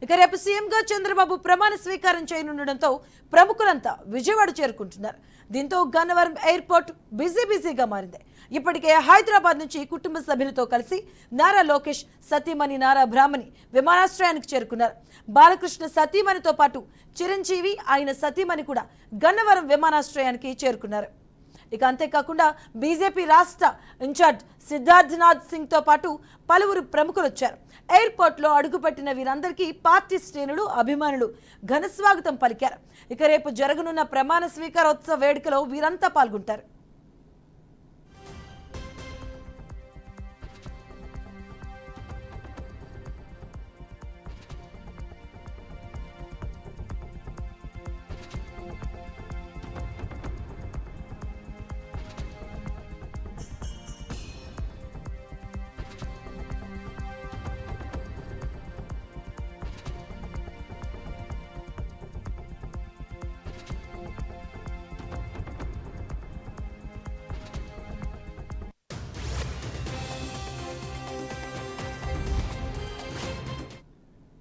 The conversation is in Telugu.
ఇక రేపు సీఎంగా చంద్రబాబు ప్రమాణ స్వీకారం చేయనుండడంతో ప్రముఖులంతా విజయవాడ చేరుకుంటున్నారు. దీంతో గన్నవరం ఎయిర్పోర్ట్ బిజీగా మారింది. ఇప్పటికే హైదరాబాద్ నుంచి కుటుంబ సభ్యులతో కలిసి నారా లోకేష్, సతీమణి నారా బ్రాహ్మణి విమానాశ్రయానికి చేరుకున్నారు. బాలకృష్ణ సతీమణితో పాటు చిరంజీవి, ఆయన సతీమణి కూడా గన్నవరం విమానాశ్రయానికి చేరుకున్నారు. ఇక అంతేకాకుండా బీజేపీ రాష్ట్ర ఇన్ఛార్జ్ సిద్ధార్థనాథ్ సింగ్ తో పాటు పలువురు ప్రముఖులు వచ్చారు. ఎయిర్పోర్ట్ లో అడుగుపెట్టిన వీరందరికీ పార్టీ శ్రేణులు, అభిమానులు ఘన స్వాగతం పలికారు. ఇక రేపు జరగనున్న ప్రమాణ స్వీకారోత్సవ వేడుకలో వీరంతా పాల్గొంటారు.